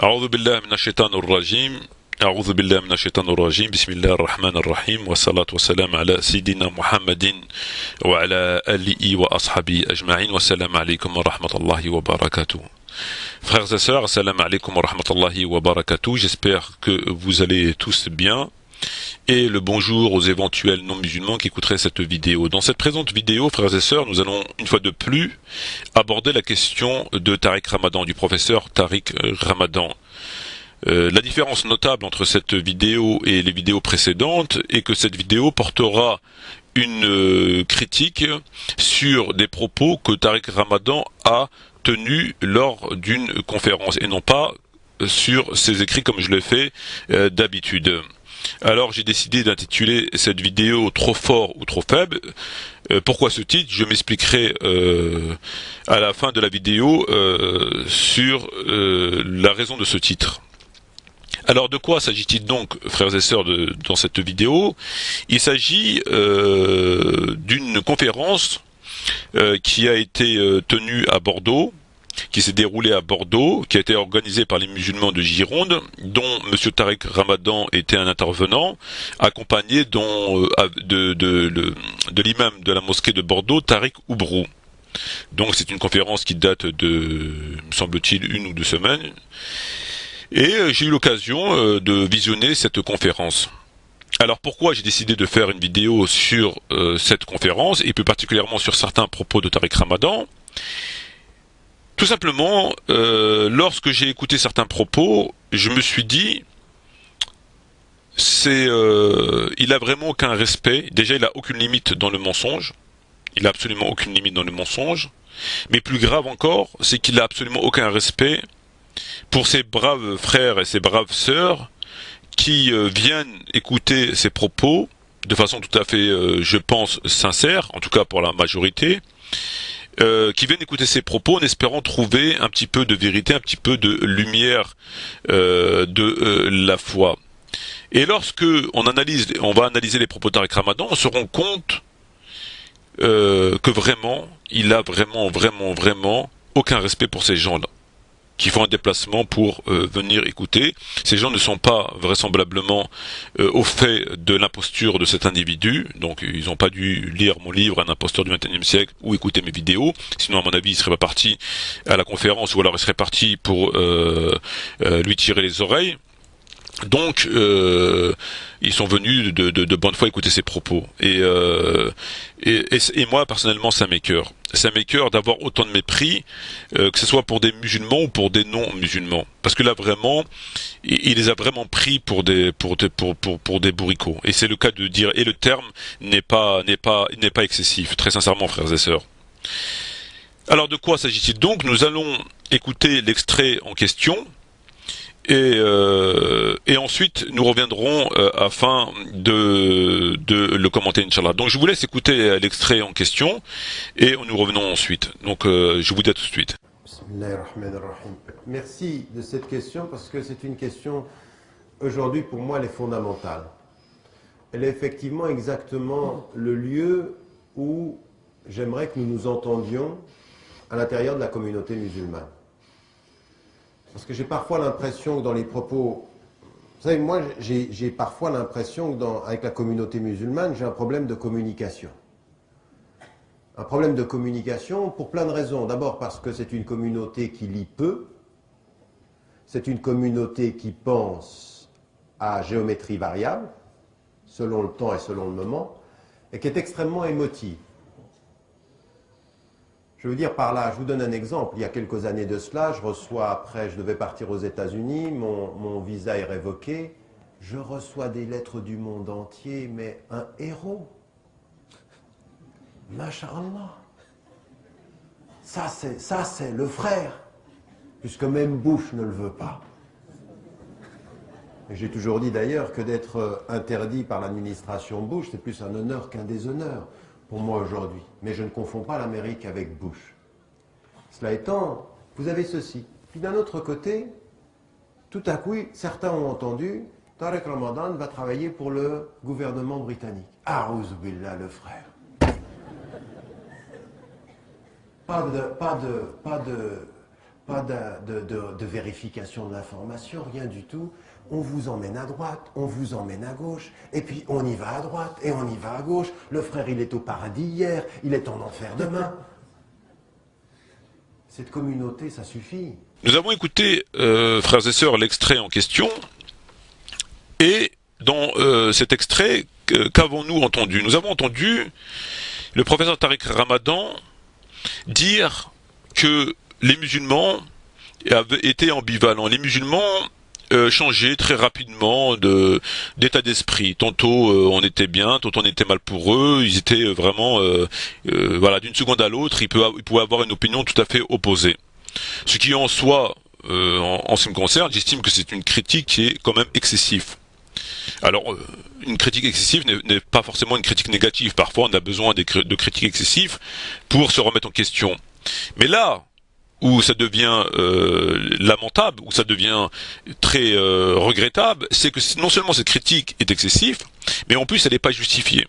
أعوذ بالله من الشيطان الرجيم أعوذ بالله من الشيطان الرجيم بسم الله الرحمن الرحيم والصلاة والسلام على سيدنا محمد وعلى آله وأصحابه أجمعين والسلام عليكم ورحمة الله وبركاته. Frères et sœurs, assalamu alaikum wa rahmatullahi wa barakatuh. J'espère que vous allez tous bien. Et le bonjour aux éventuels non-musulmans qui écouteraient cette vidéo. Dans cette présente vidéo, frères et sœurs, nous allons une fois de plus aborder la question de Tariq Ramadan, du professeur Tariq Ramadan. La différence notable entre cette vidéo et les vidéos précédentes est que cette vidéo portera une critique sur des propos que Tariq Ramadan a tenus lors d'une conférence et non pas sur ses écrits comme je l'ai fait d'habitude. Alors j'ai décidé d'intituler cette vidéo Trop fort ou trop faible. Pourquoi ce titre? Je m'expliquerai à la fin de la vidéo sur la raison de ce titre. Alors de quoi s'agit-il donc, frères et sœurs, dans cette vidéo? Il s'agit d'une conférence qui a été tenue à Bordeaux, qui s'est déroulée à Bordeaux, qui a été organisée par les musulmans de Gironde, dont M. Tariq Ramadan était un intervenant, accompagné de l'imam de la mosquée de Bordeaux, Tariq Oubrou. Donc c'est une conférence qui date de, me semble-t-il, 1 ou 2 semaines. Et j'ai eu l'occasion de visionner cette conférence. Alors pourquoi j'ai décidé de faire une vidéo sur cette conférence, et plus particulièrement sur certains propos de Tariq Ramadan? Tout simplement, lorsque j'ai écouté certains propos, je me suis dit, il a vraiment aucun respect. Déjà, il a aucune limite dans le mensonge. Il a absolument aucune limite dans le mensonge. Mais plus grave encore, c'est qu'il a absolument aucun respect pour ses braves frères et ses braves sœurs qui viennent écouter ses propos de façon tout à fait, je pense, sincère, en tout cas pour la majorité. Qui viennent écouter ses propos en espérant trouver un petit peu de vérité, un petit peu de lumière de la foi. Et lorsque on va analyser les propos de Tariq Ramadan, on se rend compte que vraiment, il a vraiment aucun respect pour ces gens-là qui font un déplacement pour venir écouter. Ces gens ne sont pas vraisemblablement au fait de l'imposture de cet individu, donc ils n'ont pas dû lire mon livre Un imposteur du XXIe siècle ou écouter mes vidéos, sinon à mon avis ils seraient pas partis à la conférence ou alors ils seraient partis pour lui tirer les oreilles. Donc, ils sont venus de bonne foi écouter ses propos. Et moi, personnellement, ça m'écœure. Ça m'écœure d'avoir autant de mépris, que ce soit pour des musulmans ou pour des non-musulmans. Parce que là, vraiment, il les a vraiment pris pour des bourricots. Et c'est le cas de dire, et le terme n'est pas excessif, très sincèrement, frères et sœurs. Alors, de quoi s'agit-il donc? Nous allons écouter l'extrait en question. Et ensuite nous reviendrons afin de le commenter, Inch'Allah. Donc je vous laisse écouter l'extrait en question et nous revenons ensuite. Donc je vous dis à tout de suite. Bismillahirrahmanirrahim. Merci de cette question parce que c'est une question, aujourd'hui pour moi elle est fondamentale. Elle est effectivement exactement le lieu où j'aimerais que nous nous entendions à l'intérieur de la communauté musulmane. Parce que j'ai parfois l'impression que dans les propos... Vous savez, moi, j'ai parfois l'impression qu'avec la communauté musulmane, j'ai un problème de communication. Un problème de communication pour plein de raisons. D'abord parce que c'est une communauté qui lit peu. C'est une communauté qui pense à géométrie variable, selon le temps et selon le moment, et qui est extrêmement émotive. Je veux dire par là, je vous donne un exemple. Il y a quelques années de cela, je devais partir aux États-Unis, mon visa est révoqué. Je reçois des lettres du monde entier, mais un héros. Masha'Allah. Ça, c'est le frère. Puisque même Bush ne le veut pas. J'ai toujours dit d'ailleurs que d'être interdit par l'administration Bush, c'est plus un honneur qu'un déshonneur pour moi aujourd'hui. Mais je ne confonds pas l'Amérique avec Bush. Cela étant, vous avez ceci. Puis d'un autre côté, tout à coup, certains ont entendu, Tariq Ramadan va travailler pour le gouvernement britannique. A'ouz billah, le frère. Pas pas de vérification de l'information, rien du tout. On vous emmène à droite, on vous emmène à gauche, et puis on y va à droite et on y va à gauche. Le frère, il est au paradis hier, il est en enfer demain. Cette communauté, ça suffit. Nous avons écouté, frères et sœurs, l'extrait en question, et dans cet extrait, qu'avons-nous entendu? Nous avons entendu le professeur Tariq Ramadan dire que les musulmans avaient été ambivalents. Les musulmans changeaient très rapidement d'état d'esprit. Tantôt on était bien, tantôt on était mal pour eux. Ils étaient vraiment, voilà, d'une seconde à l'autre, ils pouvaient avoir une opinion tout à fait opposée. Ce qui en soi, en ce qui me concerne, j'estime que c'est une critique qui est quand même excessive. Alors, une critique excessive n'est pas forcément une critique négative. Parfois, on a besoin de critiques excessives pour se remettre en question. Mais là où ça devient lamentable, où ça devient très regrettable, c'est que non seulement cette critique est excessive, mais en plus elle n'est pas justifiée.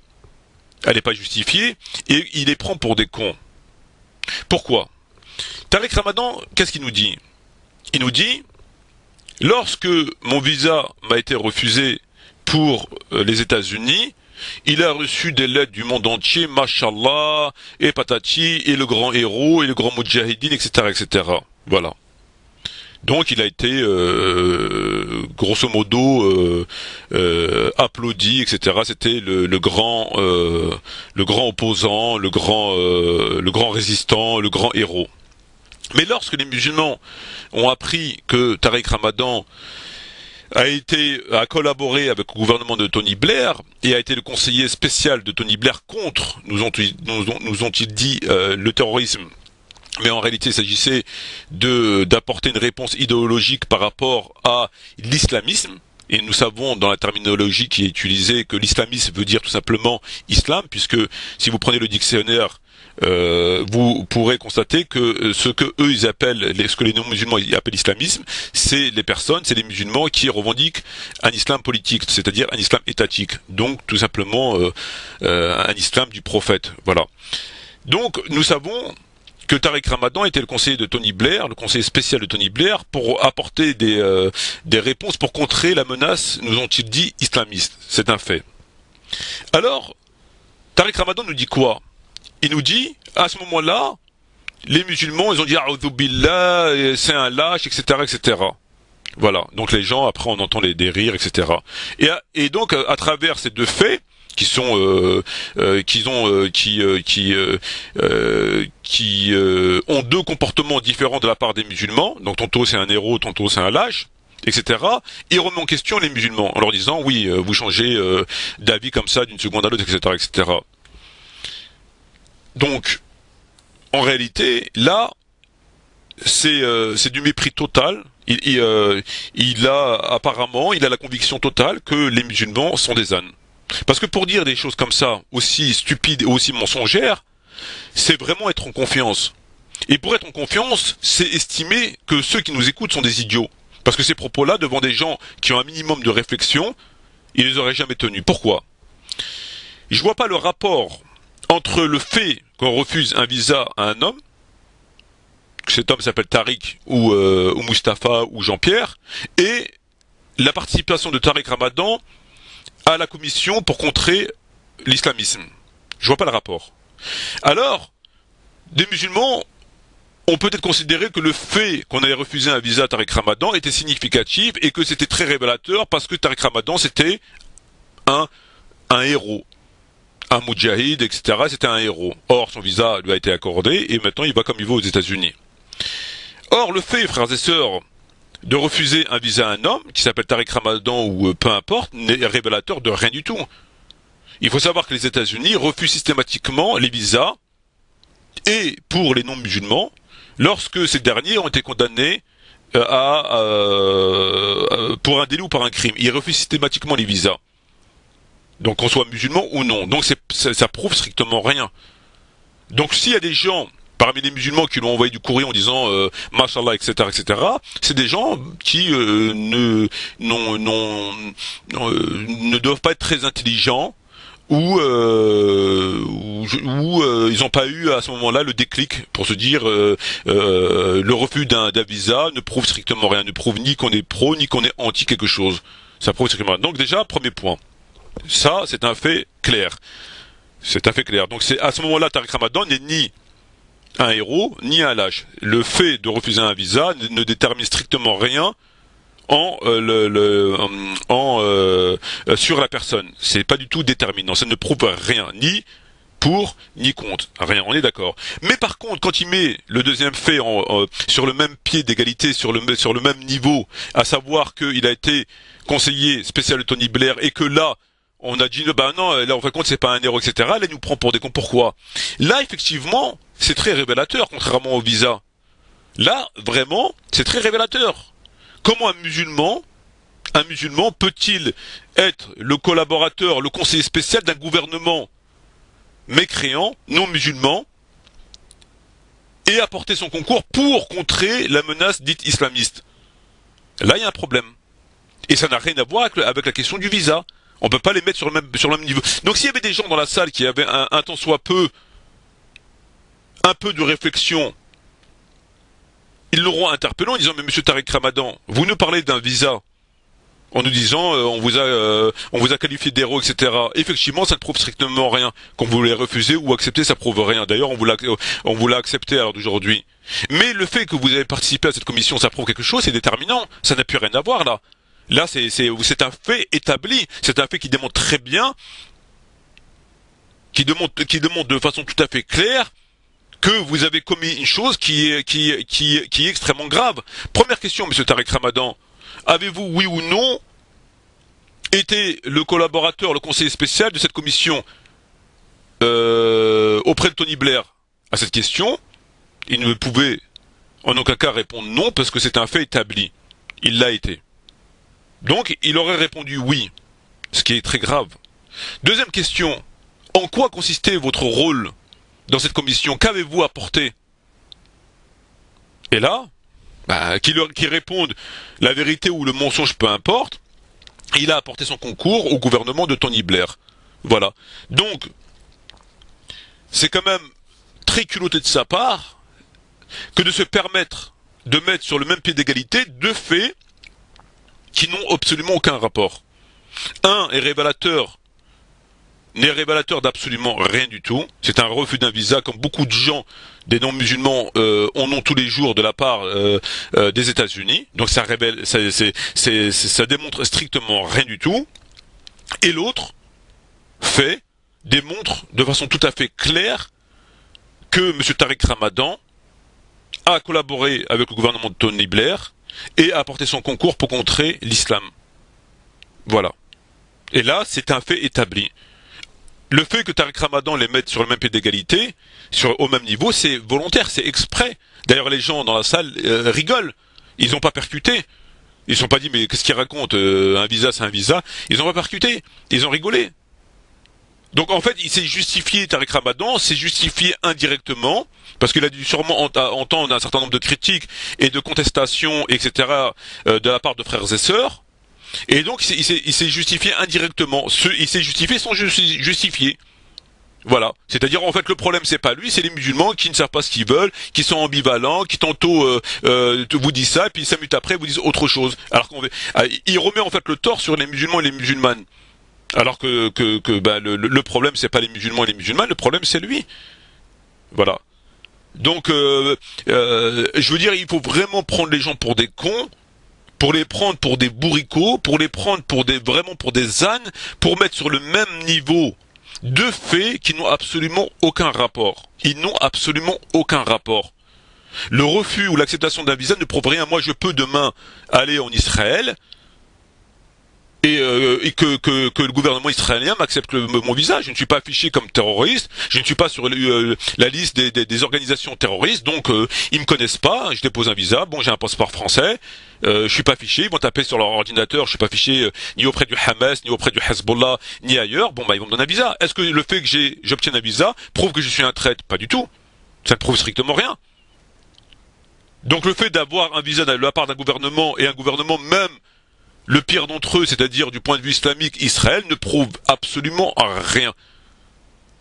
Elle n'est pas justifiée et il les prend pour des cons. Pourquoi? Tariq Ramadan, qu'est-ce qu'il nous dit? Il nous dit, lorsque mon visa m'a été refusé pour les États-Unis, il a reçu des lettres du monde entier, mashallah, et patati, et le grand héros, et le grand mujahidin, etc., etc. Voilà. Donc il a été, grosso modo, applaudi, etc. C'était le grand opposant, le grand résistant, le grand héros. Mais lorsque les musulmans ont appris que Tariq Ramadan a collaboré avec le gouvernement de Tony Blair et a été le conseiller spécial de Tony Blair contre, nous ont-ils dit, le terrorisme, mais en réalité il s'agissait d'apporter une réponse idéologique par rapport à l'islamisme. Et nous savons dans la terminologie qui est utilisée que l'islamisme veut dire tout simplement islam, puisque si vous prenez le dictionnaire, vous pourrez constater que ce que eux ils appellent, ce que les non-musulmans ils appellent islamisme, c'est les musulmans qui revendiquent un islam politique, c'est-à-dire un islam étatique, donc tout simplement un islam du prophète. Voilà. Donc nous savons que Tariq Ramadan était le conseiller de Tony Blair, le conseiller spécial de Tony Blair, pour apporter des réponses pour contrer la menace, nous ont-ils dit, islamiste. C'est un fait. Alors, Tariq Ramadan nous dit quoi? Il nous dit, à ce moment-là, les musulmans, ils ont dit, A'udhu billah, c'est un lâche, etc., etc. Voilà. Donc les gens, après, on entend des rires, etc. Et donc, à travers ces deux faits, qui ont deux comportements différents de la part des musulmans, donc tantôt c'est un héros, tantôt c'est un lâche, etc. Ils remettent en question les musulmans en leur disant oui, vous changez d'avis comme ça d'une seconde à l'autre, etc., etc. Donc, en réalité, là, c'est du mépris total. Il a la conviction totale que les musulmans sont des ânes. Parce que pour dire des choses comme ça, aussi stupides et aussi mensongères, c'est vraiment être en confiance. Et pour être en confiance, c'est estimer que ceux qui nous écoutent sont des idiots. Parce que ces propos-là, devant des gens qui ont un minimum de réflexion, ils les auraient jamais tenus. Pourquoi? Je vois pas le rapport entre le fait qu'on refuse un visa à un homme, que cet homme s'appelle Tariq ou Mustapha ou Jean-Pierre, et la participation de Tariq Ramadan à la commission pour contrer l'islamisme. Je vois pas le rapport. Alors, des musulmans ont peut-être considéré que le fait qu'on ait refusé un visa à Tariq Ramadan était significatif et que c'était très révélateur parce que Tariq Ramadan c'était un héros. Un mujahid, etc. C'était un héros. Or, son visa lui a été accordé et maintenant il va comme il va aux États-Unis. Or, le fait, frères et sœurs, de refuser un visa à un homme, qui s'appelle Tariq Ramadan ou peu importe, n'est révélateur de rien du tout. Il faut savoir que les États-Unis refusent systématiquement les visas, et pour les non-musulmans, lorsque ces derniers ont été condamnés pour un délit ou par un crime. Ils refusent systématiquement les visas. Donc qu'on soit musulman ou non. Donc ça prouve strictement rien. Donc s'il y a des gens parmi les musulmans qui lui ont envoyé du courrier en disant mashallah, etc., etc., c'est des gens qui ne doivent pas être très intelligents ils n'ont pas eu à ce moment-là le déclic pour se dire le refus d'un visa ne prouve strictement rien, ne prouve ni qu'on est pro ni qu'on est anti quelque chose. Ça prouve strictement rien. Donc déjà, premier point. Ça, c'est un fait clair. C'est un fait clair. Donc c'est à ce moment-là, Tariq Ramadan n'est ni un héros ni un lâche. Le fait de refuser un visa ne détermine strictement rien sur la personne. C'est pas du tout déterminant. Ça ne prouve rien, ni pour ni contre. Rien, on est d'accord. Mais par contre, quand il met le deuxième fait sur le même pied d'égalité, sur le même niveau, à savoir qu'il a été conseiller spécial de Tony Blair et que là, on a dit bah non, là en fin de compte c'est pas un héros, etc. Là il nous prend pour des cons. Pourquoi? Là effectivement, c'est très révélateur, contrairement au visa. Là, vraiment, c'est très révélateur. Comment un musulman peut-il être le collaborateur, le conseiller spécial d'un gouvernement mécréant, non musulman, et apporter son concours pour contrer la menace dite islamiste? Là, il y a un problème. Et ça n'a rien à voir avec la question du visa. On peut pas les mettre sur le même niveau. Donc s'il y avait des gens dans la salle qui avaient un tant soit peu, un peu de réflexion, ils l'auront interpellé en disant mais monsieur Tariq Ramadan, vous nous parlez d'un visa en nous disant on vous a qualifié d'héros, etc. Effectivement, ça ne prouve strictement rien. Qu'on vous l'ait refusé ou accepté, ça prouve rien. D'ailleurs, on vous l'a accepté à l'heure d'aujourd'hui. Mais le fait que vous avez participé à cette commission, ça prouve quelque chose, c'est déterminant. Ça n'a plus rien à voir là. Là, c'est un fait établi. C'est un fait qui démontre très bien, qui démontre de façon tout à fait claire que vous avez commis une chose qui est extrêmement grave. Première question, monsieur Tariq Ramadan. Avez-vous, oui ou non, été le collaborateur, le conseiller spécial de cette commission auprès de Tony Blair? À cette question, il ne pouvait en aucun cas répondre non parce que c'est un fait établi. Il l'a été. Donc, il aurait répondu oui, ce qui est très grave. Deuxième question, en quoi consistait votre rôle dans cette commission? Qu'avez-vous apporté? Et là, qu'il réponde la vérité ou le mensonge, peu importe, il a apporté son concours au gouvernement de Tony Blair. Voilà. Donc, c'est quand même très culotté de sa part que de se permettre de mettre sur le même pied d'égalité deux faits qui n'ont absolument aucun rapport. Un est révélateur, n'est révélateur d'absolument rien du tout. C'est un refus d'un visa, comme beaucoup de gens, des non-musulmans, en ont tous les jours de la part des États-Unis. Donc ça révèle, ça démontre strictement rien du tout. Et l'autre fait démontre de façon tout à fait claire que M. Tariq Ramadan a collaboré avec le gouvernement de Tony Blair et a apporté son concours pour contrer l'islam. Voilà. Et là, c'est un fait établi. Le fait que Tariq Ramadan les mette sur le même pied d'égalité, au même niveau, c'est volontaire, c'est exprès. D'ailleurs, les gens dans la salle rigolent. Ils n'ont pas percuté. Ils ne sont pas dit, mais qu'est-ce qu'ils racontent? Un visa, c'est un visa. Ils n'ont pas percuté. Ils ont rigolé. Donc en fait, il s'est justifié, Tariq Ramadan s'est justifié indirectement, parce qu'il a dû sûrement entendre un certain nombre de critiques et de contestations, etc., de la part de frères et sœurs. Et donc il s'est justifié indirectement. Il s'est justifié sans justifier. Voilà. C'est-à-dire en fait le problème c'est pas lui, c'est les musulmans qui ne savent pas ce qu'ils veulent, qui sont ambivalents, qui tantôt vous disent ça, et puis 5 minutes après vous disent autre chose. Alors il remet en fait le tort sur les musulmans et les musulmanes. Alors que le problème c'est pas les musulmans et les musulmanes, le problème c'est lui. Voilà. Donc je veux dire, il faut vraiment prendre les gens pour des cons, pour les prendre pour des bourricots, pour les prendre vraiment pour des ânes, pour mettre sur le même niveau deux faits qui n'ont absolument aucun rapport. Ils n'ont absolument aucun rapport. Le refus ou l'acceptation d'un visa ne prouve rien. Moi, je peux demain aller en Israël et que le gouvernement israélien m'accepte mon visa. Je ne suis pas affiché comme terroriste, je ne suis pas sur la liste des organisations terroristes, donc ils me connaissent pas, je dépose un visa, bon j'ai un passeport français, je suis pas affiché, ils vont taper sur leur ordinateur, je suis pas affiché ni auprès du Hamas, ni auprès du Hezbollah, ni ailleurs, bon ils vont me donner un visa. Est-ce que le fait que j'obtienne un visa prouve que je suis un traître? Pas du tout. Ça ne prouve strictement rien. Donc le fait d'avoir un visa de la part d'un gouvernement, et un gouvernement même le pire d'entre eux, c'est-à-dire du point de vue islamique, Israël, ne prouve absolument rien.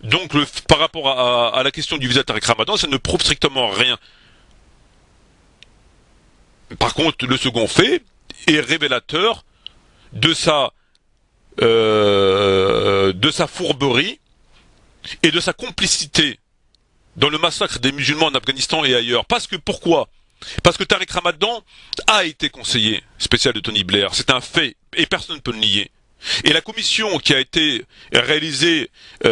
Donc par rapport à la question du visa Tariq Ramadan, ça ne prouve strictement rien. Par contre, le second fait est révélateur de sa fourberie et de sa complicité dans le massacre des musulmans en Afghanistan et ailleurs. Pourquoi ? Parce que Tariq Ramadan a été conseiller spécial de Tony Blair. C'est un fait et personne ne peut le nier. Et la commission qui a été réalisée en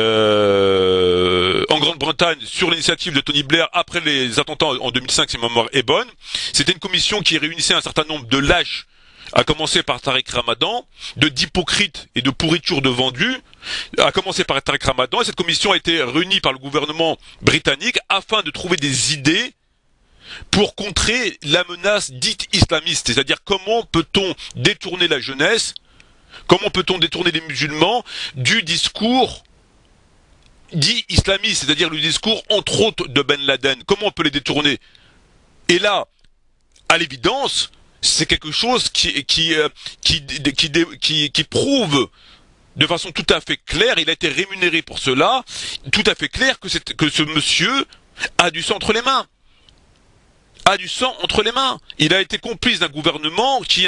Grande-Bretagne sur l'initiative de Tony Blair après les attentats en 2005, si ma mémoire est bonne, c'était une commission qui réunissait un certain nombre de lâches, à commencer par Tariq Ramadan, d'hypocrites et de pourritures de vendus, à commencer par Tariq Ramadan, et cette commission a été réunie par le gouvernement britannique afin de trouver des idées pour contrer la menace dite islamiste, c'est-à-dire comment peut-on détourner la jeunesse, comment peut-on détourner les musulmans du discours dit islamiste, c'est-à-dire le discours entre autres de Ben Laden, comment on peut les détourner. Et là, à l'évidence, c'est quelque chose qui prouve de façon tout à fait claire, il a été rémunéré pour cela, tout à fait clair que ce monsieur a du sang entre les mains. Il a été complice d'un gouvernement qui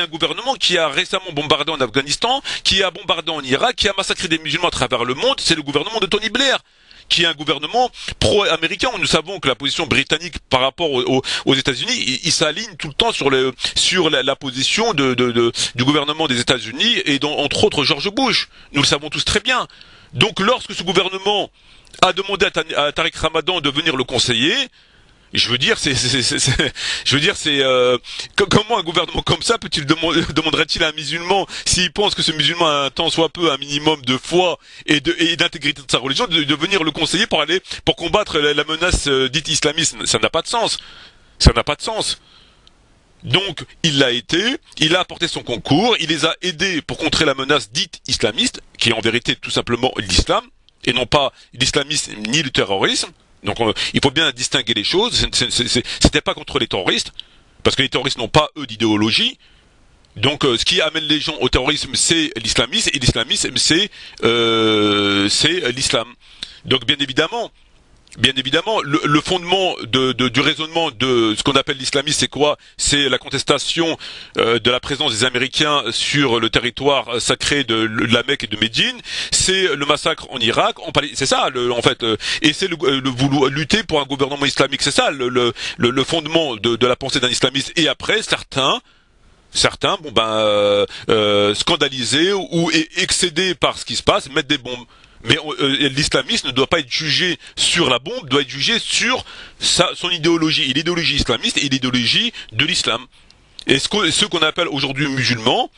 a récemment bombardé en Afghanistan, qui a bombardé en Irak, qui a massacré des musulmans à travers le monde. C'est le gouvernement de Tony Blair, qui est un gouvernement pro-américain. Nous savons que la position britannique par rapport aux États-Unis, il s'aligne tout le temps sur la position du gouvernement des États-Unis et entre autres George Bush. Nous le savons tous très bien. Donc lorsque ce gouvernement a demandé à Tariq Ramadan de venir le conseiller, comment un gouvernement comme ça demanderait-il à un musulman, s'il pense que ce musulman a un tant soit peu un minimum de foi et d'intégrité de sa religion, de venir le conseiller pour combattre la menace dite islamiste? Ça n'a pas de sens. Donc, il a apporté son concours, il les a aidés pour contrer la menace dite islamiste, qui est en vérité tout simplement l'islam, et non pas l'islamisme ni le terrorisme. Donc il faut bien distinguer les choses. C'était pas contre les terroristes, parce que les terroristes n'ont pas eux d'idéologie. Donc ce qui amène les gens au terrorisme, c'est l'islamisme, et l'islamisme c'est l'islam. Donc bien évidemment, le fondement du raisonnement de ce qu'on appelle l'islamisme, c'est quoi? C'est la contestation de la présence des Américains sur le territoire sacré de la Mecque et de Médine. C'est le massacre en Irak, c'est ça, en fait. Et c'est le vouloir lutter pour un gouvernement islamique. C'est ça le fondement de la pensée d'un islamiste. Et après, certains scandalisés ou excédés par ce qui se passe, mettent des bombes. Mais l'islamisme ne doit pas être jugé sur la bombe, doit être jugé sur son idéologie. Et l'idéologie islamiste est l'idéologie de l'islam. Et ceux qu'on appelle aujourd'hui musulmans,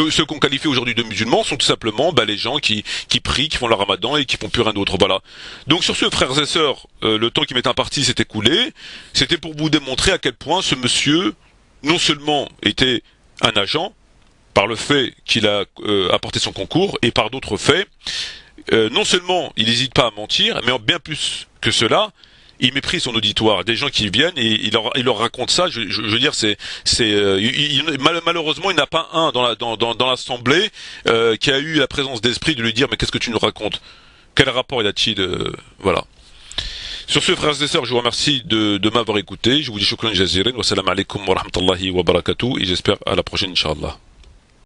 ceux qu'on qualifie aujourd'hui de musulmans sont tout simplement les gens qui prient, qui font le ramadan et qui font plus rien d'autre. Voilà. Donc sur ce, frères et sœurs, le temps qui m'est imparti s'est écoulé. C'était pour vous démontrer à quel point ce monsieur, non seulement était un agent, par le fait qu'il a apporté son concours, et par d'autres faits, non seulement il n'hésite pas à mentir, mais bien plus que cela, il méprise son auditoire. Des gens qui viennent et il leur raconte ça. Je veux dire, malheureusement, il n'y en a pas un dans l'assemblée qui a eu la présence d'esprit de lui dire mais qu'est-ce que tu nous racontes? Quel rapport y a-t-il Voilà. Sur ce, frères et sœurs, je vous remercie de m'avoir écouté. Je vous dis shukran jaziran wa salam alaikum wa rahmatullahi wa barakatuh et j'espère à la prochaine, Inch'Allah.